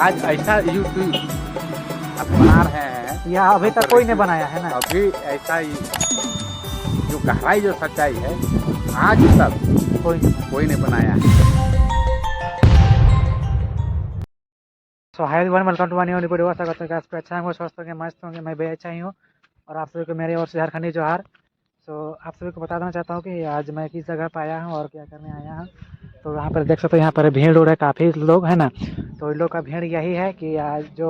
आज ऐसा यूट्यूब अब बना रहे हैं, यह अभी तक कोई नहीं बनाया है ना। अभी ऐसा ही जो गहराई जो सच्चाई है आज तक कोई नहीं बनाया है। So hi everyone, welcome to my new video. स्वागत है आप अच्छा होंगे, स्वस्थ होंगे, मस्त होंगे, मैं भी अच्छा ही हूँ। और आप सभी को मेरे ओर से झारखंडी जोहार। सो आप सभी को बता देना चाहता हूँ कि आज मैं किस जगह पर आया हूँ और क्या करने आया हूँ। तो यहाँ पर देख सकते हो, यहाँ पर भीड़ उड़ है, काफ़ी लोग है ना। तो इन लोग का भीड़ यही है कि आज जो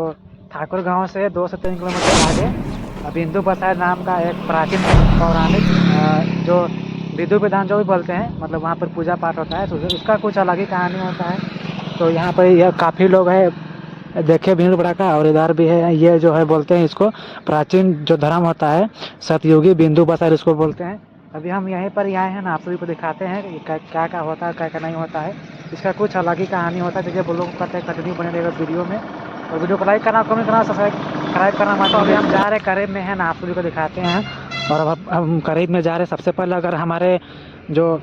ठाकुर गाँव से 2 से 3 किलोमीटर आगे बिंदु प्रसाद नाम का एक प्राचीन पौराणिक जो विधु विधान जो भी बोलते हैं, मतलब वहाँ पर पूजा पाठ होता है। तो उसका कुछ अलग ही कहानी होता है। तो यहाँ पर यह काफ़ी लोग हैं, देखिए भीड़ भड़ाका। और इधर भी है, ये जो है बोलते हैं इसको प्राचीन जो धर्म होता है सतयुगी बिंदु प्रसाद इसको बोलते हैं। अभी हम यहीं पर ही आए हैं ना, आप सभी को दिखाते हैं कि क्या क्या होता है, क्या क्या नहीं होता है। इसका कुछ अलग ही कहानी होता है। चलिए वो लोग कहते हैं कंटिन्यू बने रहेगा वीडियो में। और वीडियो को लाइक करना, कमेंट करना, सब्सक्राइब करना मत। अभी हम जा रहे हैं करीब में है ना, आप सभी को दिखाते हैं। और अब हम करीब में जा रहे हैं। सबसे पहले अगर हमारे जो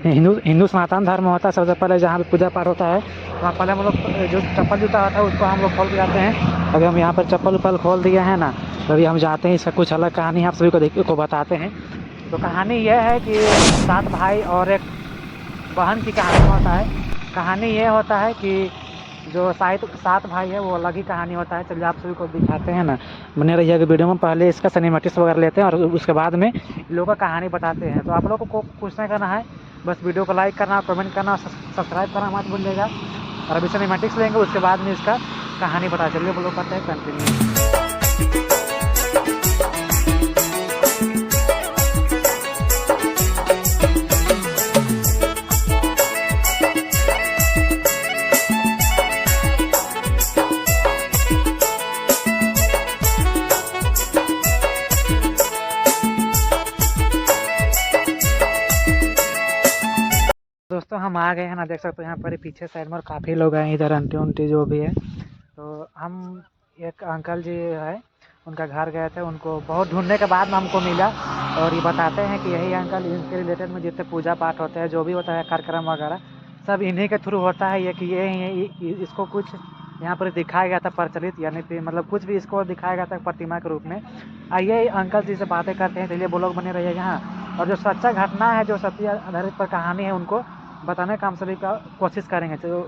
हिंदू सनातन धर्म होता है, सबसे पहले जहाँ पे पूजा पाठ होता है वहाँ पहले हम लोग जो चप्पल जूता होता है उसको हम लोग खोल के जाते हैं। अभी हम यहाँ पर चप्पल उप्पल खोल दिए हैं ना, तो अभी हम जाते हैं। इसका कुछ अलग कहानी आप सभी को बताते हैं। तो कहानी यह है कि 7 भाई और एक बहन की कहानी होता है। कहानी ये होता है कि जो 7 भाई है वो अलग ही कहानी होता है। चलिए आप सभी को दिखाते हैं ना, बने रहिएगा वीडियो में। पहले इसका सिनेमैटिक्स वगैरह लेते हैं और उसके बाद में इन लोगों का कहानी बताते हैं। तो आप लोगों को कुछ नहीं करना है, बस वीडियो को लाइक करना, कमेंट करना, सब्सक्राइब करना मत भूलिएगा। और अभी सिनेमैटिक्स लेंगे, उसके बाद में इसका कहानी बता। चलिए वो लोग करते हैं कंटिन्यू। दोस्तों हम आ गए हैं ना, देख सकते हो यहाँ पर पीछे साइड में काफ़ी लोग हैं, इधर आंटी उंटी जो भी है। तो हम एक अंकल जी है, उनका घर गए थे, उनको बहुत ढूंढने के बाद में हमको मिला। और ये बताते हैं कि यही अंकल, इनके रिलेटेड में जितने पूजा पाठ होते हैं, जो भी होता है कार्यक्रम वगैरह, सब इन्हीं के थ्रू होता है। ये कि ये इसको कुछ यहाँ पर दिखाया गया था प्रचलित, यानी कि मतलब कुछ भी इसको दिखाया गया था प्रतिमा के रूप में। आइए अंकल जी से बातें करते हैं। चलिए वो लोग बने रहिए यहाँ। और जो सच्चा घटना है, जो सत्य आधारित पर कहानी है, उनको बताने का हम सभी का कोशिश करेंगे। तो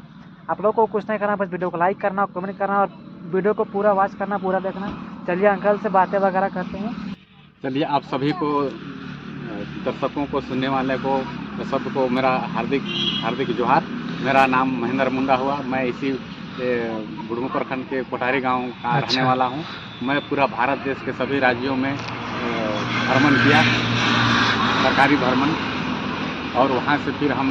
आप लोग को कुछ नहीं करना, बस वीडियो को लाइक करना, कमेंट करना और वीडियो को पूरा वॉच करना, पूरा देखना। चलिए अंकल से बातें वगैरह करते हैं। चलिए आप सभी को, दर्शकों को, सुनने वाले को, सबको मेरा हार्दिक जोहार। मेरा नाम महेंद्र मुंडा हुआ। मैं इसी बुढ़मू प्रखंड के कोठारी गांव का रहने वाला हूं। मैं पूरा भारत देश के सभी राज्यों में भ्रमण किया, सरकारी भ्रमण। और वहाँ से फिर हम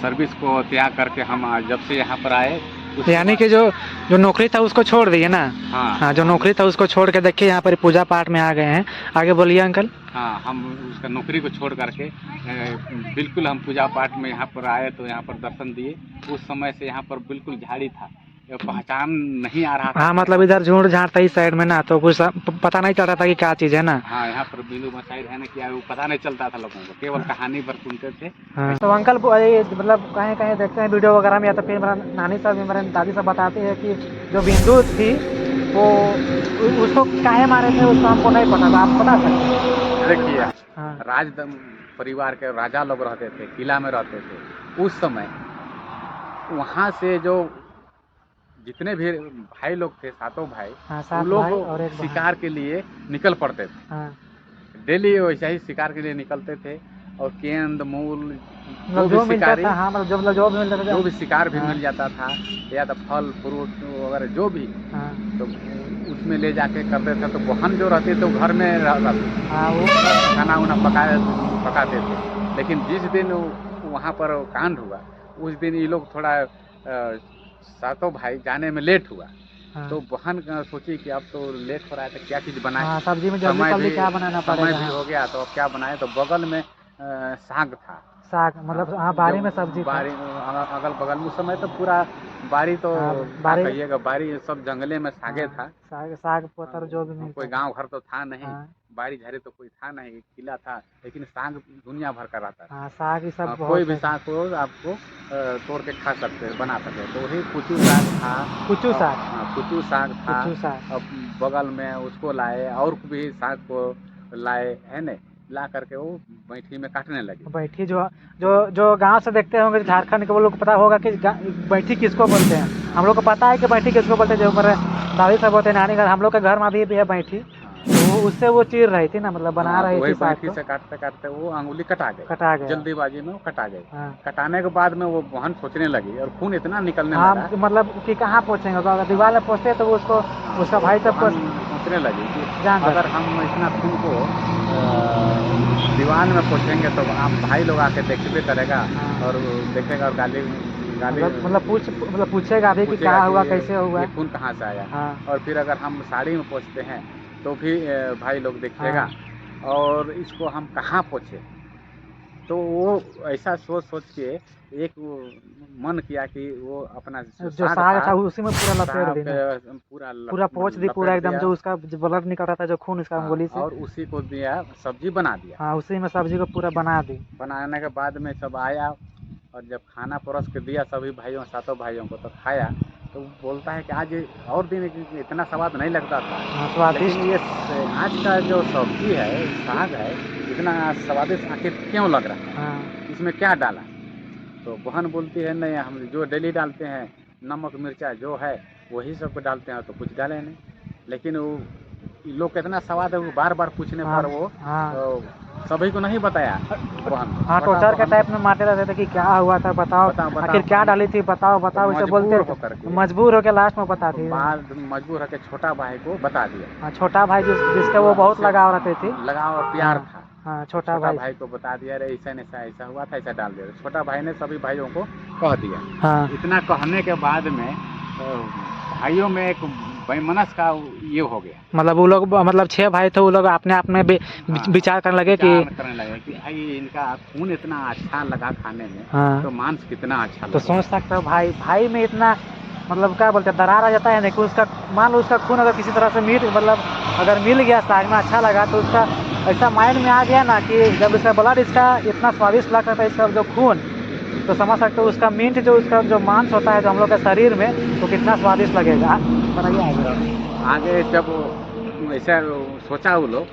सर्विस को त्याग करके हम जब से यहाँ पर आए, यानी कि जो नौकरी था उसको छोड़ दिए ना। हाँ, जो नौकरी था उसको छोड़ के देखिए यहाँ पर पूजा पाठ में आ गए हैं। आगे बोलिए अंकल। हाँ, हम उसका नौकरी को छोड़ करके बिल्कुल हम पूजा पाठ में यहाँ पर आए, तो यहाँ पर दर्शन दिए। उस समय से यहाँ पर बिल्कुल झाड़ी था, पहचान नहीं आ रहा था। हाँ, मतलब इधर झूठ झाड़ था इस साइड में ना, तो कुछ पता नहीं चल रहा था कि क्या चीज़ है ना। हाँ, यहाँ पर बिंदु मसाई रहने की वो पता नहीं चलता था लोगों को, केवल कहानी पर सुनते थे। हाँ। तो अंकल मतलब कहीं कहीं देखते हैं वीडियो वगैरह में, या तो फिर मेरा नानी साहब, मेरे दादी साहब बताते हैं कि जो बिंदु थी वो उसको काहे मारे थे, उसको हमको नहीं पता था। आप बता सकते? देखिए, हाँ, राज परिवार के राजा लोग रहते थे, किला में रहते थे उस समय। वहाँ से जो जितने भी भाई लोग थे, 7 भाई, हाँ, वो 7 लोग भाई और एक शिकार के लिए निकल पड़ते थे। हाँ, डेली वैसे ही शिकार के लिए निकलते थे। और केंद मूल मतलब जो मिलता था, हाँ, मतलब जो भी मिलता था, जो भी शिकार भी हाँ, मिल जाता था, या तो फल फ्रूट वगैरह जो भी, हाँ, तो उसमें ले जाके करते थे। तो बहन जो रहती तो घर में रहता था, हाँ, वो खाना उना पकाते थे। लेकिन जिस दिन वहाँ पर कांड हुआ, उस दिन ये लोग थोड़ा 7 भाई जाने में लेट हुआ। हाँ, तो बहन सोची कि अब तो लेट हो रहा है, तो क्या चीज़ बनाए। हाँ, सब्जी में जल्दी क्या बनाना पड़ेगा। समय भी हो गया, तो अब क्या बनाए। तो बगल में साग था। साग, मतलब हाँ, बाड़ी में सब्जी था। बाड़ी अगल बगल में, उस समय तो पूरा बाड़ी, तो बाड़ी कहिएगा, बाड़ी सब जंगले में सागे था। साग पत्तर जो भी मिलता कोई था। गांव घर तो था नहीं। हाँ, बाड़ी झाड़ी तो कोई था नहीं, किला था, लेकिन साग दुनिया भर का रहता था। हाँ साग ये सब कोई भी बहुत साग को आपको तोड़ के खा सकते हैं, बना सकते हैं। तो वही कुचू साग था, कुचू साग कुचू साग था। कुचू साग अब बगल में उसको लाए और भी साग को लाए, है न, ला करके वो बैठी में काटने लगे। बैठी जो जो जो गांव से देखते होंगे झारखंड के, वो लोग को पता होगा कि बैठी किसको बोलते हैं। हम लोग को पता है कि बैठी किसको बोलते हैं, जो हमारे दादी सब होते हैं, नानी घर, हम लोग के घर में भी है बैठी। तो उससे वो चीर रही थी ना, मतलब बना हाँ, तो रही वही थी साग बैठी को। से काटते काटते वो अंगुली कटा कटा गई, गया। जल्दीबाजी में वो कटा गई। हाँ कटाने के बाद में वो बहन सोचने लगी और खून इतना निकलने हाँ लगा। मतलब कि कहाँ पहुँचेंगे, अगर दीवार में पहुँचते तो वो उसको उसका भाई सबको बहन सोचने लगी कि जान अगर हम इतना खून को दीवार में पहुँचेंगे तो आप भाई लोग आके देखबे करेगा हाँ। और देखेगा और गाली गाली मतलब पूछेगा भी कि पूछेगा कहाँ कि हुआ, कैसे हुआ। ये खून कहाँ से आया। हाँ और फिर अगर हम साड़ी में पहुँचते हैं तो भी भाई लोग देखिएगा हाँ। और इसको हम कहाँ पहुँचे। तो वो ऐसा सोच सोच के एक वो मन किया कि वो अपना जो जो साग साग था, था उसी में पूरा लपेट साग देना, पे पूरा पूरा पोंछ दी, पूरा लपेट एकदम दिया। जो उसका जो ब्लड निकल रहा था, जो खून उसका हाँ, अंगुली से। और उसी को दिया, सब्जी बना दिया। हाँ उसी में सब्जी को पूरा बना दी। बनाने के बाद में सब आया और जब खाना परोस के दिया सभी भाइयों, सातों भाइयों को, तो खाया। तो बोलता है कि आज और दिन इतना स्वाद नहीं लगता था, हाँ स्वादिष्ट। लेकिन ये आज का जो सब्जी है, साग है, इतना स्वादिष्ट आखिर क्यों लग रहा है, हाँ इसमें क्या डाला। तो बहन बोलती है नहीं, हम जो डेली डालते हैं नमक मिर्चा जो है वही सब डालते हैं, तो कुछ डाले नहीं। लेकिन वो लोग कितना स्वाद है, वो बार बार पूछने हाँ पर वो हाँ सभी को नहीं बताया। बहन हाँ छोटा टोचर के बहन टाइप में मारते रहते थे कि क्या हुआ था, बताओ बताओ आखिर बताओ क्या हम डाली थी, बताओ तो बताओ, इसे बोलते मजबूर थे। होकर के मजबूर होकर लास्ट में बताती थी। बाद मजबूर होकर छोटा भाई को बता दिया। हाँ छोटा भाई जिसके वो पूरा बहुत उसे लगाव रहते थे। लगाव और प्यार हाँ था। हाँ छोटा छोटा भाई भाई को बता दिया, अरे ऐसा नहीं, ऐसा ऐसा हुआ था, ऐसा डाल दिया। छोटा भाई ने सभी भाइयों को कह दिया। हाँ इतना कहने के बाद में भाइयों में एक वैमनस्य का ये हो गया। मतलब वो लोग, मतलब 6 भाई थे, वो लोग अपने आप में हाँ, विचार करने लगे कि विचार करने लगे कि भाई इनका खून इतना अच्छा लगा खाने में, हाँ तो मांस कितना अच्छा तो लगा। सोच सकते हो भाई भाई में इतना, मतलब क्या बोलते हैं, दरार आ जाता है ना कि उसका, मान लो उसका खून अगर किसी तरह से मतलब अगर मिल गया, साग में अच्छा लगा, तो उसका ऐसा माइंड में आ गया ना कि जब इसका ब्लड इसका इतना स्वादिष्ट लगता था, इसका जो खून, तो समझ सकते हो उसका मीट, जो उसका जो मांस होता है जो हम लोग के शरीर में, तो कितना स्वादिष्ट लगेगा। बताइए आगे। आगे जब ऐसा सोचा वो लोग,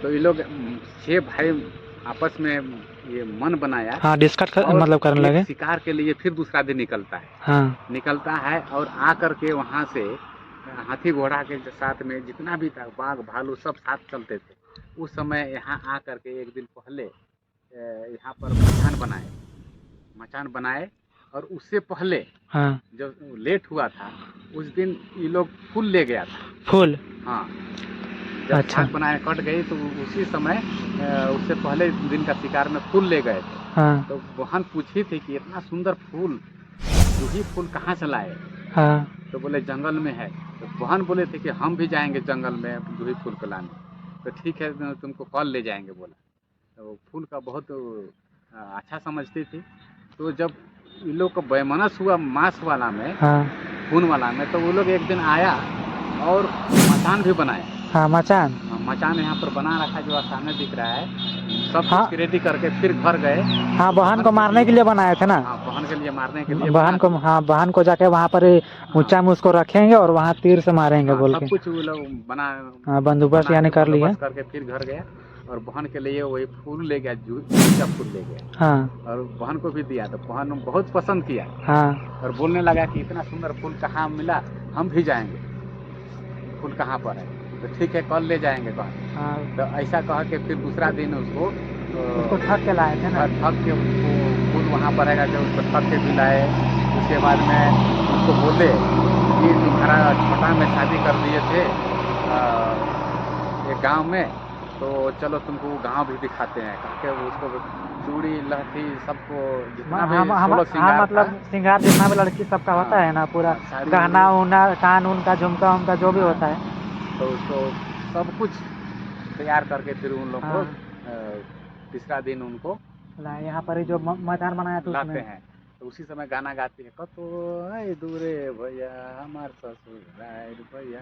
तो ये लोग 6 भाई आपस में ये मन बनाया हाँ डिस्कस और मतलब करने एक लगे। शिकार के लिए फिर दूसरा दिन निकलता है। हाँ निकलता है और आकर के वहाँ से हाथी घोड़ा के साथ में जितना भी था, बाघ भालू सब साथ चलते थे। उस समय यहाँ आकर के एक दिन पहले यहाँ पर मचान बनाए और उससे पहले हाँ जब लेट हुआ था उस दिन ये लोग फूल ले गया था। फूल। हाँ, जब अच्छा साग बनाए कट गई तो उसी समय उससे पहले दिन का शिकार में फूल ले गए थे। हाँ तो बहन पूछी थी कि इतना सुंदर फूल, जूही फूल कहाँ से लाए। हाँ तो बोले जंगल में है। तो बहन बोले थे कि हम भी जाएंगे जंगल में जूही फूल को लाने। तो ठीक है, तुमको कल ले जाएंगे बोला। तो फूल का बहुत अच्छा समझती थी। तो जब इन लोग का वैमनस्य हुआ मांस वाला में, हाँ खून वाला में, तो वो लोग एक दिन आया और मचान भी बनाया। हाँ मचान। मचान यहाँ पर बना रखा जो सामने दिख रहा है। सब हाँ कुछ रेडी करके फिर घर गए। हाँ बहन को मारने के लिए बनाए थे ना। हाँ, बहन के लिए मारने के लिए बहन बना को, दिए। हाँ बहन को जाके वहाँ पर ऊंचा में उसको रखेंगे और वहाँ तीर से मारेंगे हाँ, बोल के। सब कुछ वो लोग हाँ बंदोबस्त यानी कर लिया। बंदोबस्त करके फिर घर गया और बहन के लिए वही फूल ले गया, जूही का फूल ले गया हाँ और बहन को भी दिया। तो बहन बहुत पसंद किया हाँ और बोलने लगा कि इतना सुंदर फूल कहाँ मिला, हम भी जाएंगे, फूल कहाँ पर है। तो ठीक है, कल ले जाएंगे कहा। हाँ तो ऐसा कह के फिर दूसरा दिन उसको ठग के लाए थे ना। ठग के फूल वहाँ पर रहेगा, जब उसको ठग के भी लाए। उसके बाद में उसको बोले कि तुम्हारा छोटा में शादी कर दिए थे एक गांव में, तो चलो तुमको गांव भी दिखाते हैं। कह के उसको चूड़ी लहठी सबको जितना भी सोलह श्रृंगार मतलब था, श्रृंगार जितना भी लड़की सबका होता है ना, पूरा साड़ी गहना उना, कान उन का, झुमका उनका जो भी होता है, तो उसको सब कुछ तैयार करके फिर उन लोग को तीसरा दिन उनको यहाँ पर ही जो मचान बनाया था लाते उसमें। हैं। तो उसी समय गाना गाती है, कतो है दूरे भैया हमार ससुर भैया,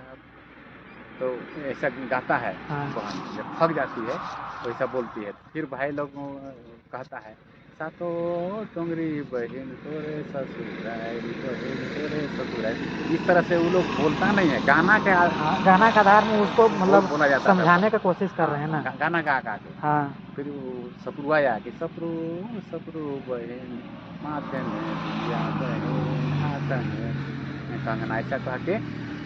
तो ऐसा गाता है हाँ। बहन, जब थक जाती है तो ऐसा बोलती है। फिर भाई लोग कहता है सातो टोंगरी बहन तोरे ससुराल बहन तोरे ससुराल। इस तरह से वो लोग बोलता नहीं है, गाना के गाना के आधार में उसको मतलब बोला जाता है। समझाने की कोशिश कर रहे हैं ना। गाना गा गा के हाँ फिर वो सपरुआया कि सपरू सपरू बहन माथे में दिया बहन हाथ में कंगना, ऐसा कह के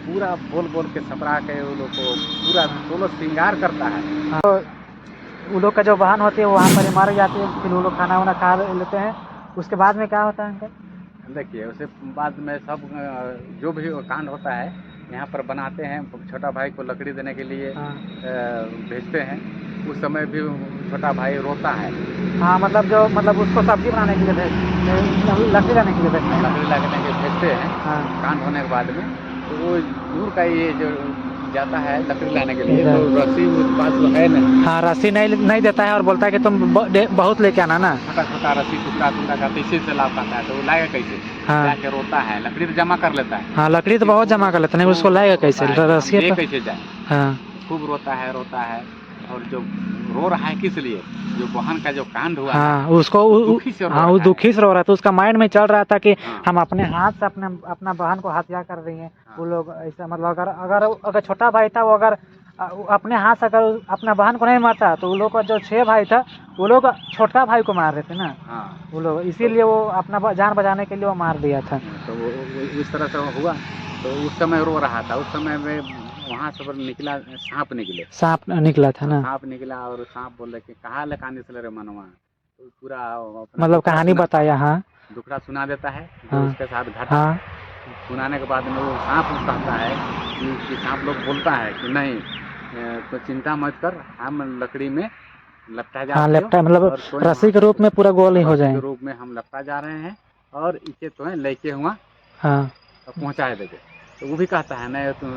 पूरा बोल बोल के सपरा के वो लोग को पूरा सोलो श्रृंगार करता है। वो लोग का जो वाहन होती है वो वहाँ पर ही मार जाती है, फिर वो लोग खाना वाना खा लेते हैं। उसके बाद में क्या होता है अंकल? देखिए उसके बाद में सब जो भी कांड होता है यहाँ पर बनाते हैं। छोटा भाई को लकड़ी देने के लिए हाँ भेजते हैं। उस समय भी छोटा भाई रोता है। हाँ, मतलब उसको सब्जी बनाने के लिए लकड़ी लाने के लिए भेजते हैं। लकड़ी लगने के भेजते हैं हाँ कांड होने के बाद में। तो वो दूर का ये जो जाता है लकड़ी लाने के लिए, तो रस्सी उसके पास तो है नहीं। हाँ, रस्सी नहीं देता है और बोलता है कि तुम बहुत लेके आना ना। छोटा छोटा रस्सी टुकड़ा टुकड़ा का इसी से ला पाता है, तो वो लाएगा कैसे? हाँ जाके रोता है, लकड़ी तो जमा कर लेता है। हाँ, लकड़ी तो बहुत जमा कर लेता है, उसको लाएगा कैसे रस्सी ले तो? कैसे जाए? हाँ खूब रोता है और जो रो रहा है किस लिए? जो बहन का जो कांड हुआ हाँ, है, उसको दुखी से रो हाँ रहा वो है। दुखी से रो रहा था। उसका माइंड में चल रहा था कि हाँ। हम अपने हाथ से अपना बहन को हत्या कर रही हैं। हाँ। वो लोग ऐसा मतलब अगर छोटा भाई था वो अगर अपने हाथ से अगर अपना बहन को नहीं मारता तो वो लोग का जो 6 भाई था वो लोग छोटा भाई को मार रहे थे ना। हाँ। वो लोग इसीलिए वो अपना जान बचाने के लिए वो मार दिया था। तो वो इस तरह से हुआ। तो उस समय रो रहा था। उस समय में वहाँ से निकला सांप निकले। सांप निकला था ना। सांप निकला और सांप बोले कि कहाँ ले कानी से रे मनवा। तो पूरा अपना मतलब कहानी बताया। हाँ दुखड़ा सुना देता है जो हाँ उसके साथ घटा। हाँ सुनाने के बाद में वो सांप कहता है कि सांप लोग बोलता है कि नहीं तो चिंता मत कर, हम लकड़ी में लपटा जा हाँ, रहे लपटा मतलब रस्सी के रूप में पूरा गोल ही हो जाए के रूप में हम लपटा जा रहे हैं और इसे तो लेके हुआ हाँ पहुँचा देंगे। तो वो भी कहता है नहीं तुम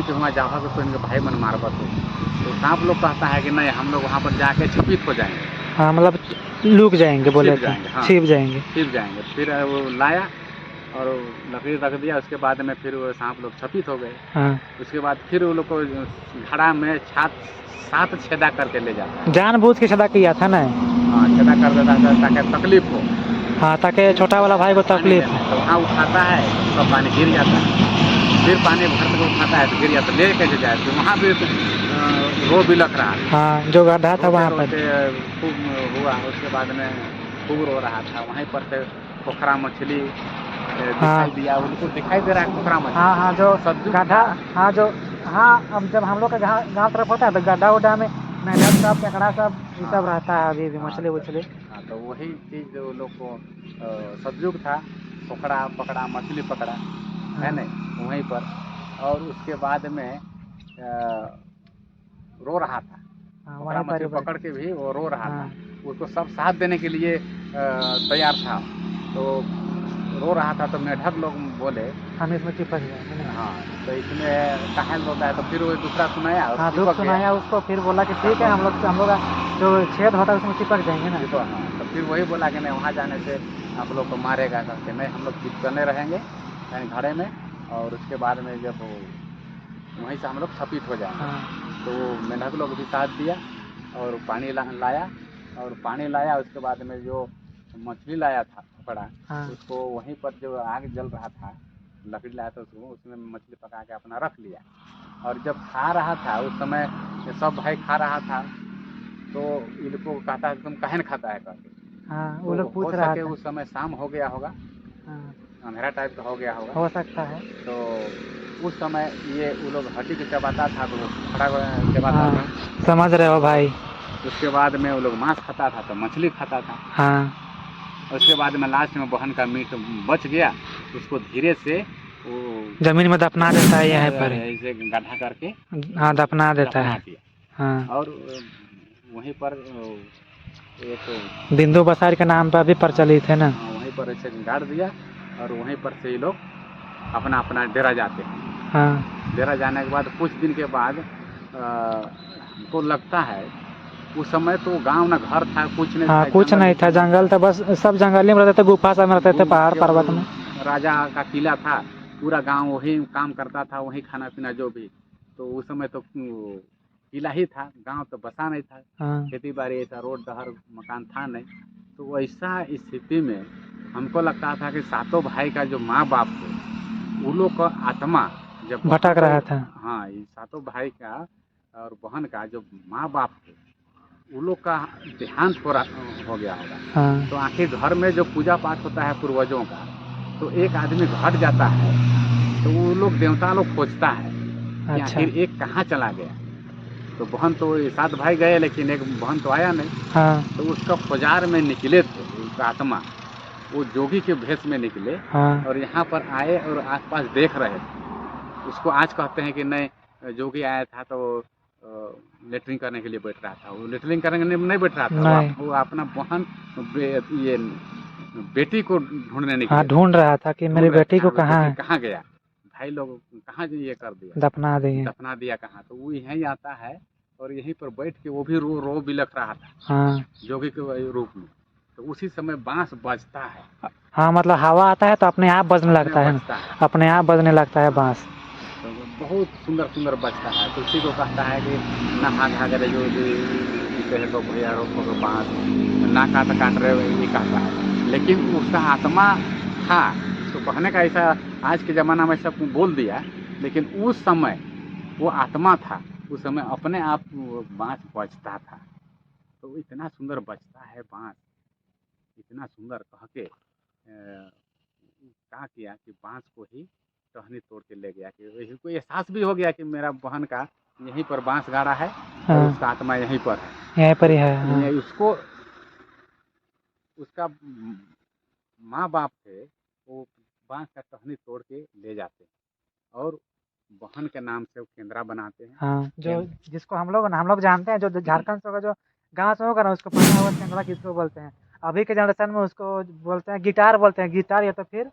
के हुआ जावा तो इनके भाई मन मारबा। तो सांप लोग कहता है कि नहीं हम लोग वहाँ पर जाके छिपित हो जाएंगे। हाँ, मतलब लुक जाएंगे, बोले छिप जाएंगे। फिर वो लाया और लकड़ी रख दिया। उसके बाद में फिर वो सांप लोग छपित हो गए। हाँ, उसके बाद फिर वो लोग को घड़ा में 7 छेदा करके ले जाता है। जानबूझ के छेदा किया था ना। हाँ, छेदा कर देता है ताकि तकलीफ हो। हाँ, ताकि छोटा वाला भाई को तकलीफ। तो वहाँ उठाता है तो पानी गिर जाता है। फिर पानी भर के उठाता है तो गिर जाता है। ले कैसे जाए? तो वहाँ भी रो भी लग रहा है। हाँ, जो गड्ढा था वहाँ पर खूब हुआ। उसके बाद में खूब रो रहा था। वहीं पर से पोखरा मछली दिखाई दिया। उनको दिखाई दे रहा है पोखरा मछली। हाँ हाँ, जो गड्ढा। हाँ जो हाँ, अब जब हम लोग का गाँव तरफ होता है तो गड्ढा उड्ढा में मेढक सब केकड़ा सब ये सब रहता है अभी भी मछली उछली। हाँ, तो वही चीज़ जो लोग को सतयुग था, पोखरा पकड़ा मछली पकड़ा है नहीं वहीं पर। और उसके बाद में रो रहा था। पोखरा मछली पकड़ के भी वो रो रहा था। उसको सब साथ देने के लिए तैयार था। तो रो रहा था तो मेढक लोग बोले हम इसमें चिपक जाएंगे। हाँ, तो इसमें कहानी होता है। तो फिर वो दूसरा सुनाया और हाँ, दुख सुनाया उसको। फिर बोला कि ठीक है हम लोग जो छेद होता है उसमें चिपक जाएंगे ना। तो हाँ, तो फिर वही बोला कि नहीं वहाँ जाने से आप लोग को मारेगा करके। नहीं, हम लोग चिपकने रहेंगे यानी घड़े में। और उसके बाद में जब वहीं से हम लोग छपित हो जाएंगे। तो मेढक लोग भी साथ दिया और पानी लाया। और पानी लाया उसके बाद में जो मछली लाया था पकड़ा, उसको वहीं पर जो आग जल रहा था लकड़ी लाया था उसको उसमें मछली पका के अपना रख लिया। और जब खा रहा था उस समय सब भाई खा रहा था तो इनको कहता है तुम काहे खाता है करके। हाँ, वो लोग पूछ रहा था। उस समय शाम हो गया होगा, अंधेरा टाइप का हो गया होगा, हो सकता है। तो उस समय ये वो लोग हड्डी को चबाता था तो खड़ा चबाता था। समझ रहे हो भाई। उसके बाद में वो लोग मांस खाता था तो मछली खाता था। हाँ, उसके बाद में लास्ट में बहन का मीट बच गया उसको धीरे से वो जमीन में दफना देता है यहाँ पर ऐसे गड्ढा करके। हाँ, दफना देता है। हाँ, और वहीं पर एक बिंदु बसार के नाम पर भी प्रचलित है ना। वहीं पर ऐसे गाड़ दिया और वहीं पर से ये लोग अपना अपना डेरा जाते हैं। हाँ, डेरा जाने के बाद कुछ दिन के बाद हमको लगता है उस समय तो गांव ना घर था कुछ नहीं। हाँ, कुछ नहीं था, जंगल था, बस सब जंगल में रहते थे, गुफा सब में रहते थे, पहाड़ पर्वत में। राजा का किला था पूरा गांव वही काम करता था, वही खाना पीना जो भी। तो उस समय तो किला ही था, गांव तो बसा नहीं था, हाँ खेती बाड़ी ऐसा रोड डहर मकान था नहीं। तो वैसा स्थिति में हमको लगता था कि सातों भाई का जो माँ बाप थे, उन लोग का आत्मा जब वहाँ भटक रहा पे- था। हाँ, ये सातों भाई का और बहन का जो माँ बाप थे, उन लोग का देहांत हो गया होगा। हाँ तो आखिर घर में जो पूजा पाठ होता है पूर्वजों का, तो एक आदमी घट जाता है तो वो लोग देवता लोग खोजता है कि अच्छा आखिर एक कहाँ चला गया। तो बहन तो ये 7 भाई गए, लेकिन एक बहन तो आया नहीं। हाँ तो उसका खोजार में निकले थे, उसका आत्मा वो जोगी के भेष में निकले हाँ और यहाँ पर आए और आसपास देख रहे थे। उसको आज कहते हैं कि नहीं, जोगी आया था तो लेटरिन करने के लिए बैठ रहा था। वो लेटरिन करने के लिए नहीं बैठ रहा था, नहीं। वो अपना बहन ये बेटी को ढूंढने हाँ निकले थे। ढूंढ रहा था कि मेरी ढूंढ रहे बेटी थे, को हाँ, कहाँ बेटी है, कहाँ गया, भाई लोग कहाँ ये कर दिया, दफना दिए। दफना दिया कहाँ। तो वो यहीं आता है और यहीं पर बैठ के वो भी रो बिलख रहा था हाँ जोगी के रूप में। तो उसी समय बांस बजता है, हाँ, मतलब हवा आता है तो अपने आप बजने अपने लगता है, बजता है। अपने आप बजने लगता है हाँ, बांस। तो बहुत सुंदर सुंदर बजता है। तो उसी को कहता है कि नहा घाघरे जो भी है तो भैया रोको बांस ना काट रहे, ये कहता है। लेकिन उसका आत्मा था, तो कहने का ऐसा आज के ज़माना में सब बोल दिया, लेकिन उस समय वो आत्मा था, उस समय अपने आप वो बांस बजता था। तो इतना सुंदर बजता है बांस, इतना सुंदर कह के क्या किया कि बांस को ही टहनी तोड़ के ले गया, कि वही को एहसास भी हो गया कि मेरा बहन का यहीं पर बांस गाड़ा है और हाँ उसका आत्मा यहीं पर है। यहीं पर ही तो है। हाँ ये उसको उसका माँ बाप थे, वो बांस का टहनी तोड़ के ले जाते हैं और बहन के नाम से वो केंद्रा बनाते हैं। हाँ, जो जिसको हम लोग जानते हैं, जो झारखंड से होगा, जो गाँव से होगा ना, उसको पता होगा केंद्रा किसको बोलते हैं। अभी के जनरेशन में उसको बोलते हैं गिटार, बोलते हैं गिटार, या तो फिर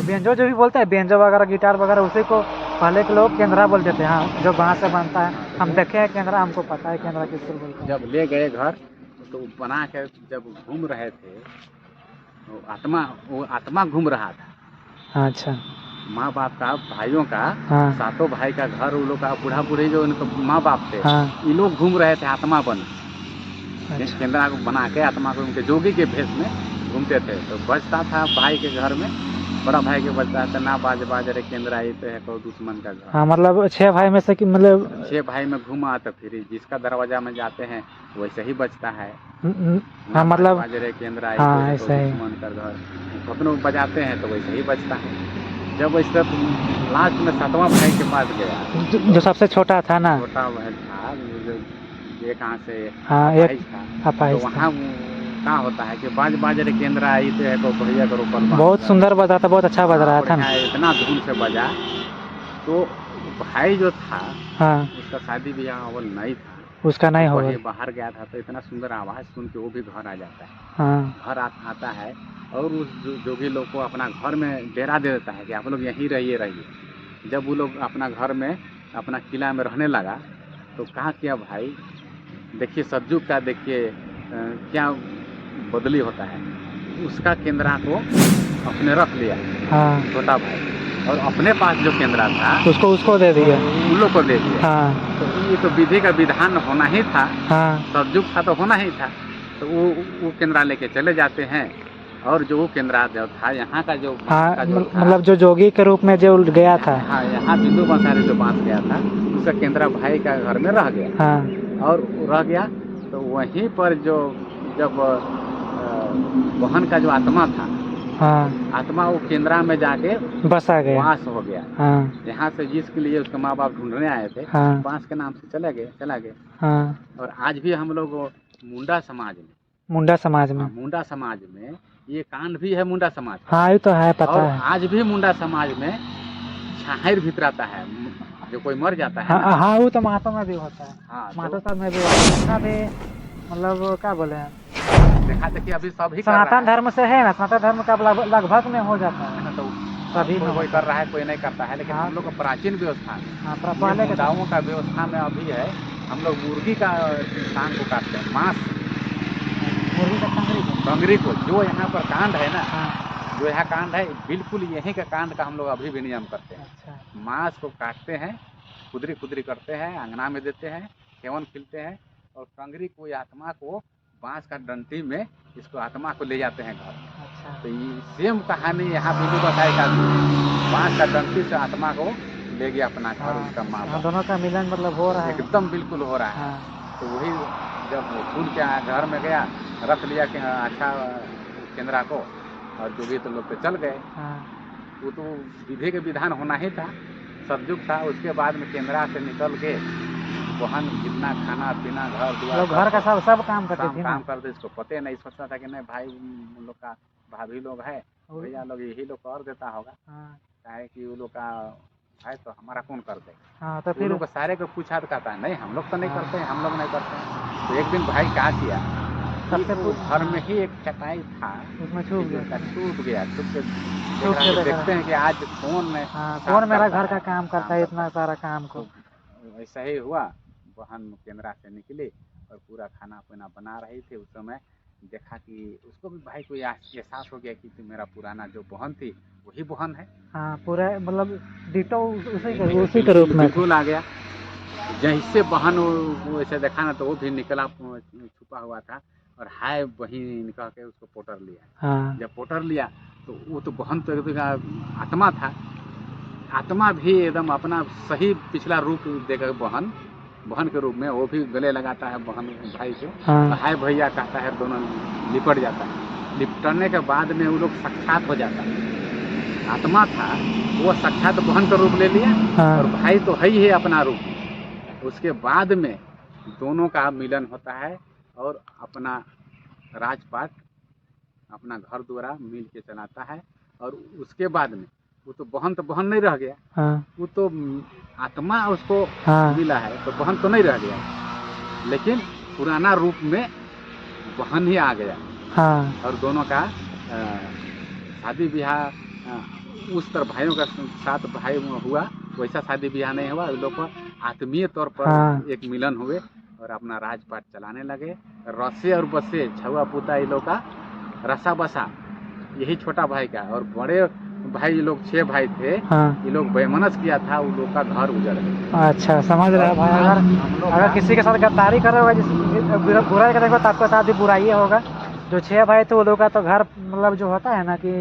बेंजो जो भी बोलते हैं, बेंजो वगैरह गिटार वगैरह, उसी को पहले के लोग केंद्रा बोलते थे। हाँ, जो बांस से बनता है, हम देखे हैं केंद्रा, हमको पता है केंद्रा किसको बोलते हैं। जब ले गए घर तो बना के जब घूम रहे थे, वो आत्मा घूम रहा था। अच्छा माँ बाप का, भाइयों का, हाँ सातों भाई का घर, उन लोग का बूढ़ा बूढ़ी जो उनके माँ बाप थे, हाँ ये लोग घूम रहे थे आत्मा बन अच्छा केंद्रा को बना के, आत्मा को उनके जोगी के भेष में घूमते थे। तो बजता था भाई के घर में, बड़ा भाई के बजता था, ना बाज बाज रे केंद्रा ये तो है को दुश्मन का घर। हाँ, मतलब 6 भाई में से कि मतलब 6 भाई में घुमा तो फिर जिसका दरवाजा में जाते हैं वैसे ही बजता है, हाँ मतलब बाज रे केंद्रा ये हाँ तो है को ऐसा ही। दुश्मन का घर। अपनों बजाते हैं तो वैसे ही बजता है। जब वैसे लास्ट में 7वां भाई के पास गया, जो सबसे छोटा था ना, छोटा भाई था, ये कहाँ से हाँ अपाहिज एक था। तो अपाहिज था। वहाँ क्या होता है कि बाज बाज रे केंद्र आई तो है को भैया करो पर बहुत सुंदर बजा था, बहुत अच्छा बज रहा था ना। इतना धूम से बजा। तो भाई जो था, हाँ उसका शादी ब्याह अव्वल नहीं था, उसका नहीं वो होगा। कहीं बाहर गया था। तो इतना सुंदर आवाज़ सुन के वो भी घर आ जाता है, हाँ घर आता है और उस जोगी लोग को अपना घर में डेरा दे देता है कि आप लोग यहीं रहिए। जब वो लोग अपना घर में, अपना किला में रहने लगा, तो कहा किया भाई देखिए सतयुग का, देखिए क्या बदली होता है। उसका केंद्रा को अपने रख लिया हाँ, छोटा भाई, और अपने पास जो केंद्रा था उसको दे दिया। उन लोग को दे दिया। हाँ तो ये तो विधि का विधान होना ही था, हाँ सतयुग था तो होना ही था। तो वो केंद्रा लेके चले जाते हैं, और जो वो केंद्रा जो था यहाँ का जो हाँ, बांस का जो था, मतलब जो जोगी के रूप में जो गया था। हाँ, यहाँ बिंदु बंसारी जो बांस गया था, उसका केंद्रा भाई का घर में रह गया। हाँ और रह गया तो वहीं पर जो जब बहन का जो आत्मा था, हाँ आत्मा वो केंद्रा में जाके बसा गया। वास हो गया। हाँ यहाँ से जिसके लिए उसके माँ बाप ढूंढने आए थे, हाँ बांस के नाम से चला गए। हाँ, और आज भी हम लोग मुंडा समाज में, मुंडा समाज में। हाँ, मुंडा समाज में ये कांड भी है, मुंडा समाज का। हाँ ये तो है, पता और है। आज भी मुंडा समाज में छाहिर भीतराता है, जो कोई मर जाता है ना। हाँ हाँ, वो तो मातो में भी होता है। हाँ, मातो तो साहब में भी होता है, उसका भी मतलब क्या बोले हैं, देखा देखी अभी सभी कर रहा सनातन है। धर्म से है ना, सनातन धर्म का लगभग में हो जाता है। तो सभी में कोई होता कर रहा है, कोई नहीं करता है, लेकिन हाँ। हम लोग का प्राचीन व्यवस्था हाँ, ये पहले के मुंडाओं का व्यवस्था में अभी है। हम लोग मुर्गी का इंसान को काटते हैं, मांस मुर्गी का टंगरी को। बंगरी को। जो यहाँ पर कांड है ना, हाँ जो यह कांड है बिल्कुल यहीं का कांड का हम लोग अभी भी नियम करते हैं। अच्छा मांस को काटते हैं, खुदरी खुदरी करते हैं, अंगना में देते हैं, केवन खिलते हैं और कंगरी को या आत्मा को बांस का डंटी में इसको आत्मा को ले जाते हैं घर। अच्छा तो ये सेम कहानी यहाँ पे भी बताएगा कि बांस का डंटी से आत्मा को ले गया अपना घर, उसका माँ हाँ, दोनों का मिलन मतलब हो रहा है एकदम बिल्कुल हो रहा है। हाँ तो वही जब फूल के घर में गया, रख लिया कि अच्छा केंद्रा को, और जो भी तो लोग तो चल गए। हाँ वो तो विधि के विधान होना ही था, सतयुग था। उसके बाद में केंद्रा से निकल के बहन जितना खाना पीना घर द्वार घर का सब काम करते थे ना। काम करते, इसको पते नहीं, सोचता था कि नहीं भाई उन लोग का भाभी लोग है, भैया लोग यही लोग कर देता होगा, चाहे कि वो लोग का है तो हमारा कौन कर दे। हाँ तो फिर लोग सारे को पूछा तो कहता है नहीं हम लोग तो नहीं करते हैं, हम लोग नहीं करते हैं। तो एक दिन भाई क्या किया, सबसे घर में ही एक चटाई था, उसमें छूट गया, छूट के देखते हैं कि आज कौन मेरा घर का काम करता है, इतना सारा काम को। ऐसा ही हुआ, बहन केंद्रा से निकली और पूरा खाना पीना बना रही थी। उस समय देखा कि उसको भी भाई को एहसास हो गया कि मेरा पुराना जो बहन थी वही बहन है। हाँ पूरा मतलब डिटो उसी के रूप में बिल्कुल आ गया। जैसे बहन वो ऐसे देखा ना तो वो भी निकला, छुपा हुआ था और हाय बहन कह के उसको पोटर लिया। हाँ जब पोटर लिया तो वो तो बहन तो एकदम आत्मा था, आत्मा भी एकदम अपना सही पिछला रूप देकर बहन के रूप में वो भी गले लगाता है बहन भाई को। हाँ। हाय भैया कहता है, दोनों लिपट जाता है। लिपटने के बाद में वो लोग साक्षात हो जाता है। आत्मा था वो साक्षात बहन का रूप ले लिया। हाँ। और भाई तो है ही अपना रूप। उसके बाद में दोनों का मिलन होता है और अपना राजपाट अपना घर द्वारा मिल के चलाता है। और उसके बाद में वो तो बहन नहीं रह गया। हाँ। वो तो आत्मा उसको हाँ। मिला है, तो बहन तो नहीं रह गया, लेकिन पुराना रूप में बहन ही आ गया। हाँ। और दोनों का शादी ब्याह उस तरह भाइयों का साथ भाई हुआ, वैसा शादी ब्याह नहीं हुआ। लोग को आत्मीय तौर पर हाँ। एक मिलन हुए और अपना राजपाट चलाने लगे। रसे और बसे छुआ पुता ये लोग का रसा बसा यही छोटा भाई का, और बड़े भाई ये लोग 6 भाई थे। हाँ। ये लोग बेमनस किया था, उन लोग का घर उजड़ गया। अच्छा समझ रहे भाई। अगर किसी के साथ गद्दारी कर रहे होगा, जिस बुराई करेगा तो आपके साथ भी बुराई होगा। जो 6 भाई थे वो लोग का तो घर मतलब जो होता है ना कि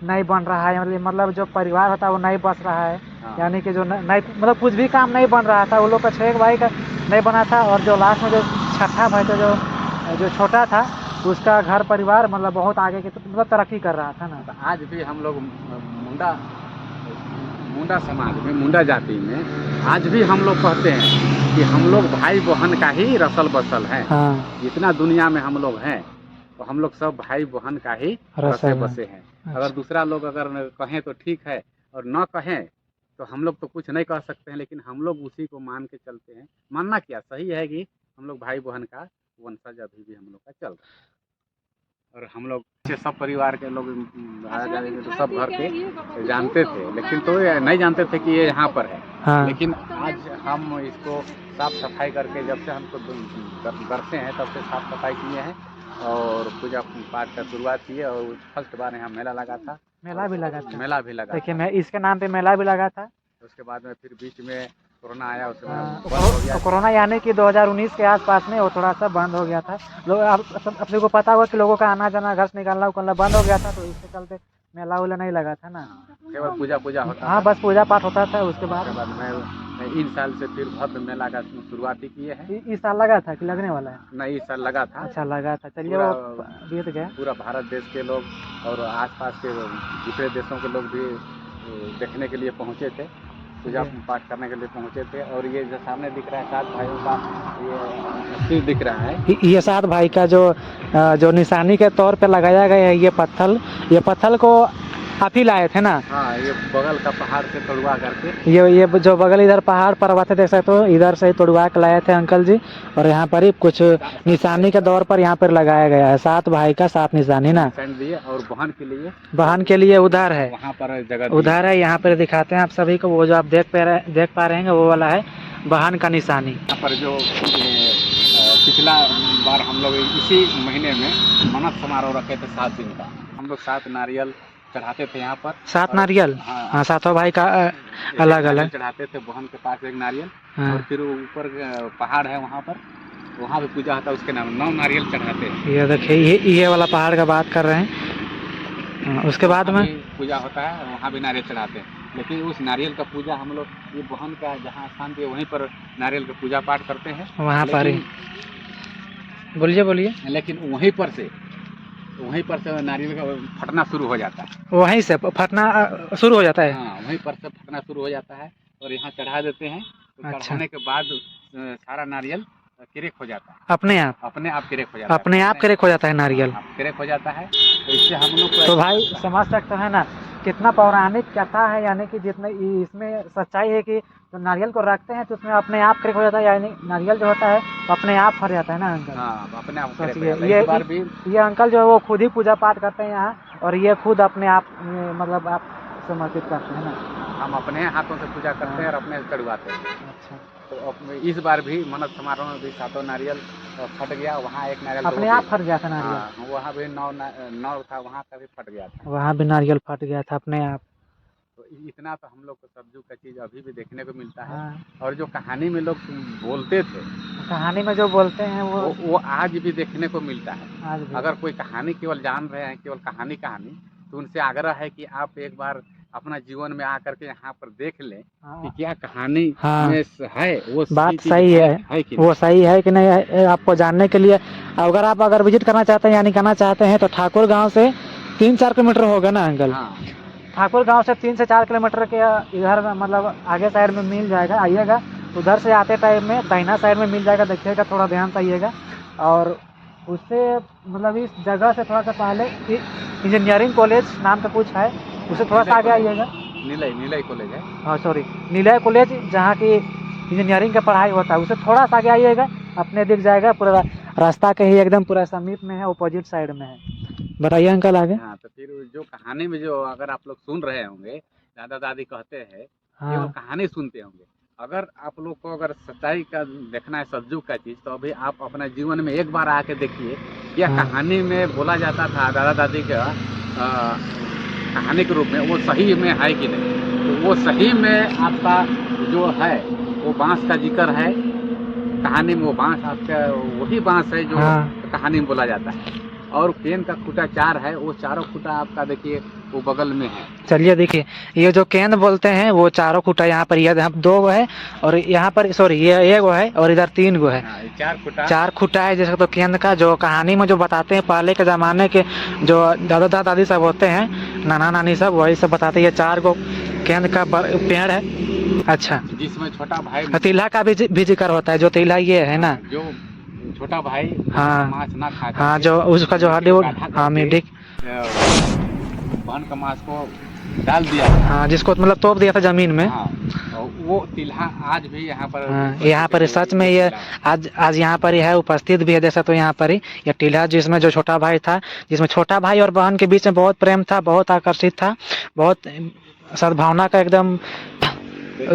नहीं बन रहा है, मतलब जो परिवार होता है वो नहीं बस रहा है। हाँ। यानी कि जो नहीं मतलब कुछ भी काम नहीं बन रहा था, वो लोग का 6 भाई का नहीं बना था। और जो लास्ट में जो छठा भाई था, जो छोटा था, उसका घर परिवार मतलब बहुत आगे की मतलब तरक्की कर रहा था ना। तो आज भी हम लोग मुंडा समाज में, मुंडा जाति में आज भी हम लोग कहते हैं कि हम लोग भाई बहन का ही रसल बसल है। हाँ। जितना दुनिया में हम लोग हैं तो हम लोग सब भाई बहन का ही रसे बसे हैं। अच्छा। अगर दूसरा लोग अगर कहें तो ठीक है, और न कहें तो हम लोग तो कुछ नहीं कह सकते हैं, लेकिन हम लोग उसी को मान के चलते हैं। मानना क्या सही है कि हम लोग भाई बहन का वंशज अभी भी हम लोग का चल रहा है। और हम लोग सब परिवार के लोग आया जाएंगे तो सब घर के जानते थे, लेकिन तो नहीं जानते थे कि ये यहाँ पर है। हाँ। लेकिन आज हम इसको साफ सफाई करके, जब से हमको करते हैं तब से साफ सफाई किए हैं और पूजा पाठ का शुरुआत की है। और फर्स्ट बार यहाँ मेला लगा था। मेला भी लगा देखिए, मैं इसके नाम पे मेला भी लगा था। उसके बाद में फिर बीच में कोरोना आया, उसमें बंद हो गया। कोरोना यानी कि 2019 के आसपास में वो थोड़ा सा बंद हो गया था। लोग अपने को पता हुआ कि लोगों का आना जाना, घर से निकलना उकलना बंद हो गया था, तो इसके चलते मेला उला नहीं लगा था ना, केवल पूजा होता। हाँ, बस पूजा पाठ होता था। उसके बाद मैं इन साल से फिर भव्य मेला का शुरुआती किए हैं। इस साल लगा था कि लगने वाला है? नहीं, इस साल लगा था। अच्छा लगा था, चलिए वो बीत गया। पूरा भारत देश के लोग और आसपास के दूसरे देशों के लोग भी देखने के लिए पहुँचे थे, पूजा पाठ करने के लिए पहुँचे थे। और ये जो सामने दिख रहा है 7 भाइयों का ये सिर दिख रहा है, ये 7 भाई का जो निशानी के तौर पे लगाया गया है। ये पत्थर को आप ही लाए थे ना? हाँ, ये बगल का पहाड़ से तोड़वा करके, ये जो बगल इधर पहाड़ पर्वत है देख सकते हो, इधर से तोड़वा के लाए थे अंकल जी। और यहाँ पर ही कुछ निशानी के दौर पर यहाँ पर लगाया गया है 7 भाई का 7 निशानी ना। और बहन के लिए उधर है, वहाँ पर जगह उधर है। यहाँ पर दिखाते हैं आप सभी को, वो जो आप देख पा रहे हैं वो वाला है बहन का निशानी। यहाँ पर जो पिछला बार हम लोग इसी महीने में मन्नत समारोह रखे थे 7 दिन का। हम लोग 7 नारियल चढ़ाते थे यहाँ पर। 7 नारियल। हाँ, हाँ, सातों भाई का एक अलग नारियल अलग। चढ़ाते थे बहन के पास एक नारियल। हाँ। और फिर ऊपर पहाड़ है वहाँ पर, वहाँ भी पूजा होता है, उसके नाम 9 नारियल चढ़ाते हैं। ये देखिए, ये वाला पहाड़ का बात कर रहे हैं। हाँ, उसके बाद वहाँ में भी पूजा होता है, वहाँ भी नारियल चढ़ाते हैं। लेकिन उस नारियल का पूजा हम लोग ये बहन का जहाँ स्थान पे वहीं पर नारियल का पूजा पाठ करते हैं। वहाँ पर ही। बोलिए बोलिए। लेकिन वहीं पर से नारियल का फटना शुरू हो जाता है। वहीं से फटना शुरू हो जाता है। हाँ, वहीं पर से फटना शुरू हो जाता है और यहाँ चढ़ा देते हैं। तो अच्छा। चढ़ाने के बाद सारा नारियल क्रेक हो जाता है। अपने आप क्रेक हो जाता है। अपने आप क्रेक हो जाता है नारियल। क्रेक हो जाता है। तो इससे हम लोग तो भाई समझ सकते हैं ना कितना पौराणिक कथा है, यानी कि जितने इसमें सच्चाई है कि तो नारियल को रखते हैं तो उसमें अपने आप क्रेक हो जाता है, यानी नारियल जो होता है तो अपने आप फट जाता है ना अंकल। हाँ, अपने आप क्रेक हो सोचिए, जाता है। इस बार भी ये अंकल जो है वो खुद ही पूजा पाठ करते हैं यहाँ, और ये खुद अपने आप मतलब आप समर्पित करते हैं ना। हम अपने हाथों से पूजा करते हैं और अपने चढ़वाते हैं। अच्छा। तो इस बार भी मन्नत समारोह में भी 7 नारियल फट गया। वहाँ एक नारियल अपने आप फट गया था नारियल। हाँ, वहाँ भी 9 था, वहाँ का भी फट गया था। वहाँ भी नारियल फट गया था अपने आप। तो इतना तो हम लोग को सब्जू का चीज़ अभी भी देखने को मिलता है। हाँ। और जो कहानी में लोग बोलते थे, कहानी में जो बोलते हैं वो आज भी देखने को मिलता है। आज भी। अगर कोई कहानी केवल जान रहे हैं, केवल कहानी तो उनसे आग्रह है कि आप एक बार अपना जीवन में आकर के यहाँ पर देख लें कि क्या कहानी में है वो बात सही है कि वो सही है कि नहीं। आपको जानने के लिए अगर विजिट करना चाहते हैं, यानी करना चाहते हैं, तो ठाकुर गांव से 3-4 किलोमीटर होगा ना अंकल। हाँ। ठाकुर गांव से 3 से 4 किलोमीटर के इधर में मतलब आगे साइड में मिल जाएगा। आइएगा उधर से आते टाइम में दाहिना साइड में मिल जाएगा, देखिएगा, थोड़ा ध्यान से आइएगा। और उससे मतलब इस जगह से थोड़ा सा पहले इंजीनियरिंग कॉलेज नाम का कुछ है, उससे थोड़ा सा आगे आइएगा। नीलय कॉलेज है। हाँ सॉरी, नीलय कॉलेज, जहाँ की इंजीनियरिंग का पढ़ाई होता है, उससे थोड़ा सा आगे आइएगा, अपने दिख जाएगा। पूरा रास्ता के ही एकदम पूरा समीप में है, अपोजिट साइड में है। बताइए अंकल आगे। हाँ, तो फिर जो कहानी में जो अगर आप लोग सुन रहे होंगे, दादा दादी कहते हैं, हाँ। केवल कहानी सुनते होंगे। अगर आप लोग को अगर सच्चाई का देखना है, सब्जू का चीज़, तो अभी आप अपने जीवन में एक बार आके देखिए। यह कहानी में बोला जाता था दादा दादी का कहानी के रूप में, वो सही में है कि नहीं। तो वो सही में आपका जो है वो बांस का जिक्र है कहानी में। वो बांस आपका वही बांस है जो कहानी में बोला जाता है। और केन का खूटा 4 है, वो चारों खूटा आपका देखिए वो बगल में है। चलिए देखिए, ये जो केन बोलते हैं वो चारों खूटा यहाँ पर, यहाँ 2 है, और यहाँ पर सॉरी ये 1 है, और इधर 3 गो है। 4 खूटा है। जैसे तो केन का जो कहानी में जो बताते हैं पहले के ज़माने के जो दादा दादी सब होते हैं, नाना नानी सब, वही सब बताते हैं। ये 4 गो केन का पेड़ है। अच्छा, जिसमें छोटा भाई तिल्हा का भी जिक्र होता है। जो तिल्हा ये है ना, जो छोटा भाई मांस ना खा, हाँ, जो उसका जो हड्डी, हाँ, मिडिक बहन का मांस को डाल दिया, हाँ, जिसको मतलब तोप दिया था जमीन में। हाँ, वो तिल्हा आज भी यहाँ पर, हाँ, यहाँ पर सच में ये आज यहाँ पर है, उपस्थित भी है। जैसा तो यहाँ पर ही ये टिल्हा, जिसमें जो छोटा भाई था, जिसमें छोटा भाई और बहन के बीच में बहुत प्रेम था, बहुत आकर्षित था, बहुत सद्भावना का एकदम।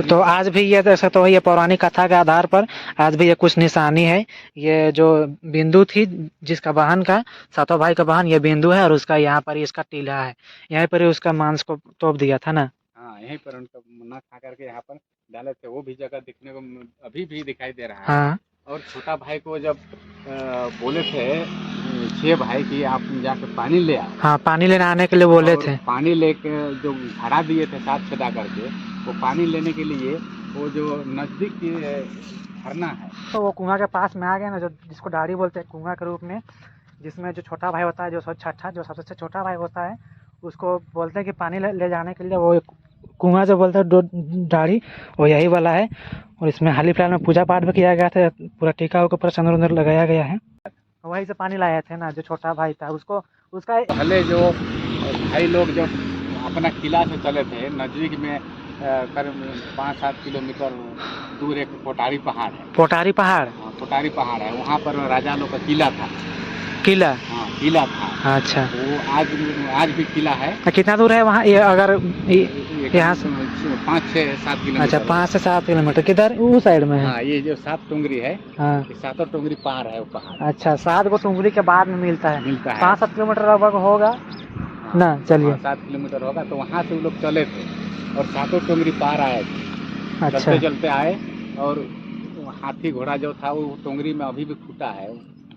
तो आज भी ये जैसा तो ये पौराणिक कथा के आधार पर आज भी ये कुछ निशानी है। ये जो बिंदु थी जिसका वाहन का, 7 भाई का वाहन, ये बिंदु है, और उसका यहाँ पर इसका टीला है, यहाँ पर ही उसका मांस को तोप दिया था ना। हाँ, यहीं पर उनका मुन्ना खा करके यहाँ पर डाले थे। वो भी जगह दिखने को अभी भी दिखाई दे रहा है। हाँ। और छोटा भाई को जब बोले थे 6 भाई की आप जाकर पानी ले आओ। हाँ, पानी लेने आने के लिए बोले थे। पानी लेके जो खड़ा दिए थे साथ छेदा करके, वो पानी लेने के लिए वो जो नजदीक की झरना है, तो वो कुआं के पास में आ गए ना, जो जिसको दाढ़ी बोलते हैं कुआं के रूप में, जिसमें जो छोटा भाई होता है, जो छठा, जो सबसे छोटा भाई होता है, उसको बोलते हैं कि पानी ले जाने के लिए। वो कुआं जो बोलते हैं दाढ़ी, वो यही वाला है। और इसमें हाल ही फिलहाल में पूजा पाठ भी किया गया था, पूरा टीका के ऊपर चंद्र लगाया गया है। वहीं से पानी लाए थे ना, जो छोटा भाई था, उसका पहले जो भाई लोग जब अपना किला से चले थे, नजदीक में करीब 5-7 किलोमीटर दूर एक पोटारी पहाड़ है। पोटारी पहाड़? हाँ, पोटारी पहाड़ है। वहाँ पर राजा लोग का किला था। किला? हाँ, किला था। अच्छा, वो आज भी किला है। कितना दूर है वहाँ? ये अगर यहाँ से 5-6-7 किलोमीटर। अच्छा, 5 से 7 किलोमीटर। किधर? उस साइड में है। हाँ, ये जो 7 टुंगरी है, हाँ, 7 टुंगरी पहाड़ है वो पहाड़। अच्छा, 7 गो टुंगरी के बाद में मिलता है। 5-7 किलोमीटर लगभग होगा। ना, चलिए। 7 किलोमीटर होगा, तो वहाँ से वो लोग चले थे और 7 टोंगरी पार आए थे। अच्छा। चलते चलते आए और हाथी घोड़ा जो था वो टोंगरी में अभी भी खूटा है,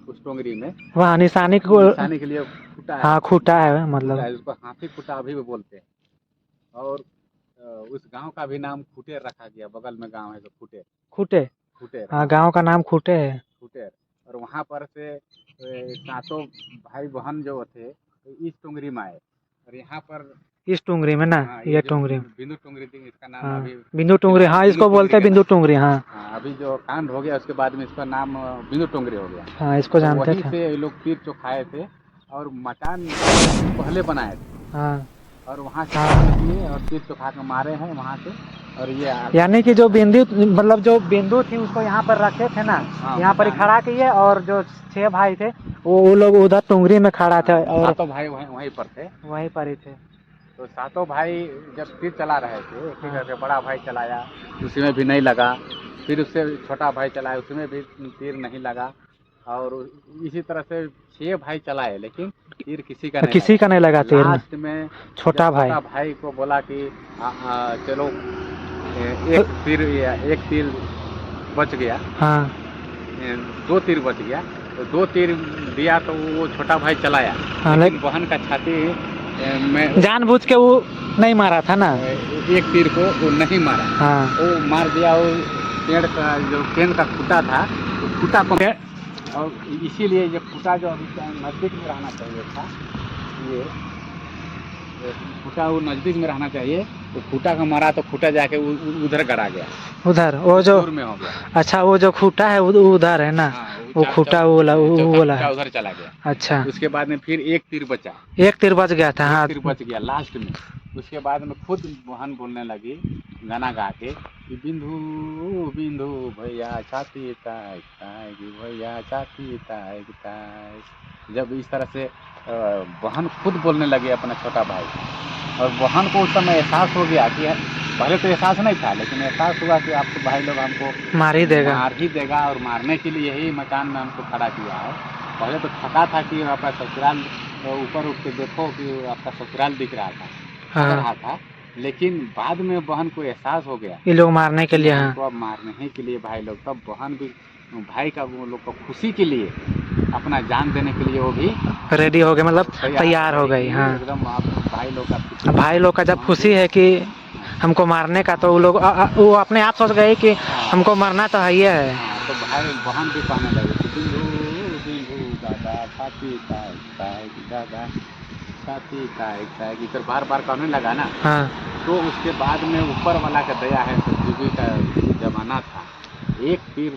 उस टोंगरी में वहाँ निशानी को, निशाने के लिए खूटा है। हाँ खूटा है खूटा मतलब। है, उसको हाथी खूटा अभी भी बोलते हैं। और उस गांव का भी नाम खूटेर रखा गया, बगल में गांव है तो खूटेर। खूटे, खूटेर, हाँ हाँ गांव का नाम खूटे है। खूटेर। और वहाँ पर से 7 भाई बहन जो थे तो इस टोंगरी में आए, और यहाँ पर इस टुंगरी में ना, हाँ, ये जो टुंगरी में। बिंदु टोंगरी थी, इसका नाम हाँ अभी बिंदु टुंगरी, फिलहाल हाँ बिंदु इसको बोलते टोंगरी हैं के बिंदु नाम। टुंगरी, हाँ। हाँ, अभी जो कांड हो गया उसके बाद में इसका नाम बिंदु टोंगरी हो गया। हाँ इसको तो जानते वहीं थे। से ये लोग तीर चौखाए थे और मचान पहले बनाए थे, हाँ और वहाँ से हाँ, कांड किए और तीर चौखा के मारे हैं वहाँ से। और ये यानी कि जो बिंदु, मतलब जो बिंदु थी उसको यहाँ पर रखे थे ना, हाँ, यहाँ पर ही मचान। खड़ा किए, और जो 6 भाई थे वो लोग उधर टुंगरी में खड़ा थे, हाँ, और 7 भाई वहीं पर थे। वहीं पर ही थे। तो 7 भाई जब तीर चला रहे थे, एक एक हाँ करके बड़ा भाई चलाया, उसमें भी नहीं लगा। फिर उससे छोटा भाई चलाया, उसमें भी तीर नहीं लगा। और इसी तरह से 6 भाई चलाए, लेकिन तीर किसी का नहीं किसी लगा। का नहीं लगा तीर ना, लास्ट में जब छोटा भाई। छोटा भाई को बोला कि चलो, एक तीर बच गया, हाँ 2 तीर बच गया, तो 2 तीर दिया तो वो छोटा भाई चलाया, हाँ, लेकिन बहन का छाती में जानबूझ के वो नहीं मारा था ना। एक तीर को वो नहीं मारा। हाँ वो मार दिया, वो पेड़ का जो केन का खूटा था, वो खूटा को। और इसीलिए ये खूटा जो अभी नज़दीक में रहना चाहिए था, ये खूटा वो नज़दीक में रहना चाहिए, तो खूटा का मारा तो खूटा जाके उधर गड़ा गया, उधर वो जो, दूर में हो गया। अच्छा वो जो खूटा है उधर है ना, हाँ, वो खूटा वो चौथा वाला खूटा है। उधर चला गया। अच्छा, उसके बाद में फिर एक तीर बचा, एक तीर बच गया था, एक हाँ। तीर बच गया लास्ट में। उसके बाद में खुद बहन बोलने लगी गाना गा के कि बिंदु बिंदु भैया छाती ताक ताक, भैया छाती ताक ताक। जब इस तरह से बहन खुद बोलने लगी अपना छोटा भाई, और बहन को उस समय एहसास हो गया कि पहले तो एहसास नहीं था, लेकिन एहसास हुआ कि आपको भाई लोग हमको मार ही देगा। मार ही देगा, और मारने के लिए यही मकान में हमको खड़ा किया है। पहले तो थका था कि आपका ससुराल, ऊपर उठ के देखो कि आपका ससुराल दिख रहा था, लग रहा था। लेकिन बाद में बहन को एहसास हो गया ये लोग मारने के कि लिए, हमको हाँ अब मारने ही के लिए भाई लोग, तब बहन भी भाई का, वो लोग को खुशी के लिए अपना जान देने के लिए वो भी रेडी हो गए, मतलब तैयार हो गई। कि हाँ, एकदम आप भाई लोग का खुशी, भाई लोग का जब बहन खुशी भी। है कि हमको मारने का, तो वो लोग वो अपने आप सोच गए कि हाँ, हमको मरना तो है ही है। हाँ, तो भाई बहन भी कहने लगे कि बिंदु बिंदु दादा छाती ताक ताक, दादा छाती ताक ताक, इधर बार बार कहने लगा ना। हाँ तो उसके बाद में ऊपर वाला का दया है, सतयुगी का जमाना था, एक तीर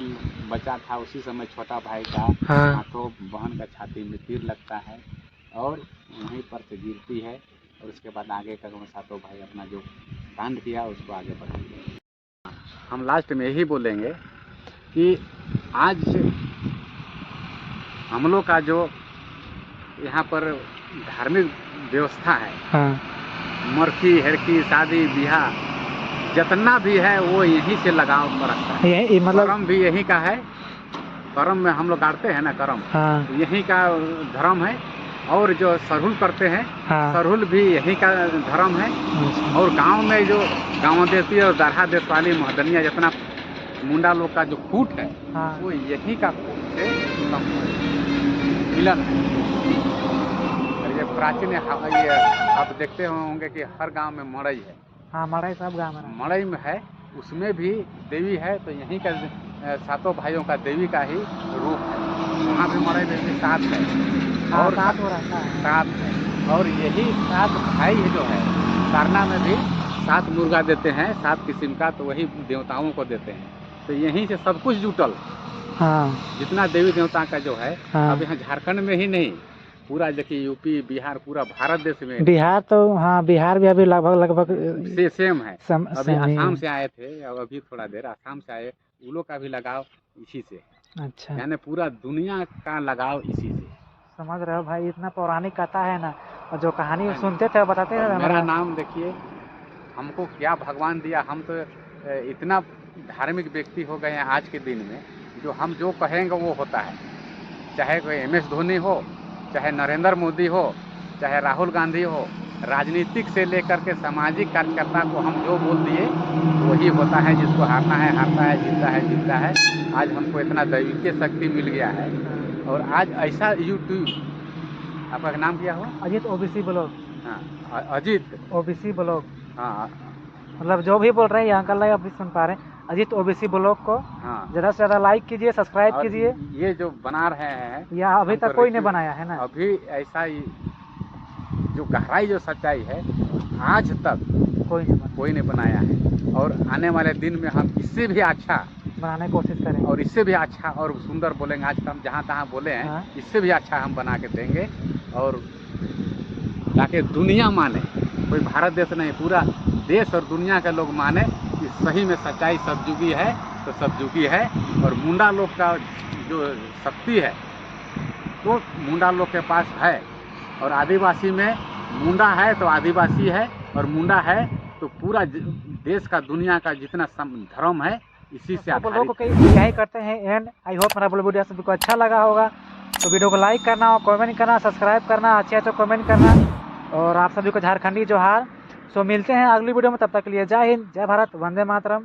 बचा था, उसी समय छोटा भाई का हाँ हाथों बहन का छाती में तीर लगता है, और वहीं पर से गिरती है। और उसके बाद आगे का 7 भाई अपना जो कांड किया उसको आगे बढ़ाएंगे। हम लास्ट में यही बोलेंगे कि आज हम लोग का जो यहाँ पर धार्मिक व्यवस्था है, हाँ, मरखी हरकी शादी ब्याह जितना भी है वो यहीं से लगाव पर रखता है। ये मतलब, कर्म भी यहीं का है, कर्म में हम लोग काटते हैं ना कर्म, हाँ तो यहीं का धर्म है। और जो सरहुल करते हैं, हाँ, सरहुल भी यहीं का धर्म है। अच्छा, और गांव में जो गाँव देशी और दारहा देश वाली महदनिया जितना मुंडा लोग का जो कूट है, हाँ वो यहीं का कूट से मिलन है। और ये प्राचीन ये आप देखते होंगे कि हर गांव में मड़ई है। हाँ, मड़ई सब गाँव में मड़ई में है, उसमें भी देवी है, तो यहीं का 7 भाइयों का देवी का ही रूप है। वहाँ भी मड़ई में भी 7 है, और साथ हो रहता है। 7 है। और यही 7 भाई जो है, सारना में भी 7 मुर्गा देते हैं, 7 किस्म का, तो वही देवताओं को देते हैं। तो यहीं से सब कुछ जुटल, हाँ जितना देवी देवता का जो है। हाँ, अब यहाँ झारखंड में ही नहीं, पूरा देखिए यूपी बिहार पूरा भारत देश में बिहार तो, हाँ बिहार भी अभी लगभग से सेम है। अभी सेम ही आसाम है। से आए थे, और अभी थोड़ा देर आसाम से आए, उन लोग का भी लगाव इसी से है। अच्छा, यानी पूरा दुनिया का लगाव इसी से। समझ रहे हो भाई, इतना पौराणिक कथा है ना, और जो कहानी सुनते थे बताते और थे मेरा ना। नाम देखिए, हमको क्या भगवान दिया, हम तो इतना धार्मिक व्यक्ति हो गए हैं आज के दिन में, जो हम जो कहेंगे वो होता है। चाहे कोई MS धोनी हो, चाहे नरेंद्र मोदी हो, चाहे राहुल गांधी हो, राजनीतिक से लेकर के सामाजिक कार्यकर्ता को हम जो बोल दिए वही होता है, जिसको हारना है हारता है, जीतता है जीतता है। आज हमको इतना दैवीय शक्ति मिल गया है, और आज ऐसा यूट्यूब, आपका नाम क्या हुआ? Ajit OBC blog. हाँ, अजीत ओबीसी ब्लॉग, हाँ मतलब जो भी बोल रहे हैं ये अंकल लाइव आप भी सुन पा रहे हैं। अजीत ओबीसी ब्लॉग को हाँ, ज़्यादा से ज़्यादा लाइक कीजिए, सब्सक्राइब और कीजिए। ये जो बना रहे हैं यह अभी हमको तक कोई नहीं रिव्यू- बनाया है ना। अभी ऐसा ही जो गहराई जो सच्चाई है आज तक कोई नहीं बनाया है, और आने वाले दिन में हम इससे भी अच्छा बनाने की कोशिश करेंगे। और इससे भी अच्छा और सुंदर बोलेंगे। आज तक हम जहाँ तहाँ बोले हैं, हाँ। इससे भी अच्छा हम बना के देंगे, और ताकि दुनिया माने, कोई भारत देश नहीं, पूरा देश और दुनिया के लोग माने कि सही में सच्चाई सतयुगी है तो सतयुगी है। और मुंडा लोग का जो शक्ति है तो मुंडा लोग के पास है, और आदिवासी में मुंडा है तो आदिवासी है, और मुंडा है तो पूरा देश का दुनिया का जितना धर्म है इसी से लोगों को आधारित। यही करते हैं एंड आई होप मेरा वीडियो सबको अच्छा लगा होगा। तो वीडियो को लाइक करना, कमेंट करना, सब्सक्राइब करना, अच्छे अच्छे कमेंट करना, और आप सभी को झारखंडी जोहार। सो मिलते हैं अगली वीडियो में, तब तक के लिए जय हिंद, जय भारत, वंदे मातरम।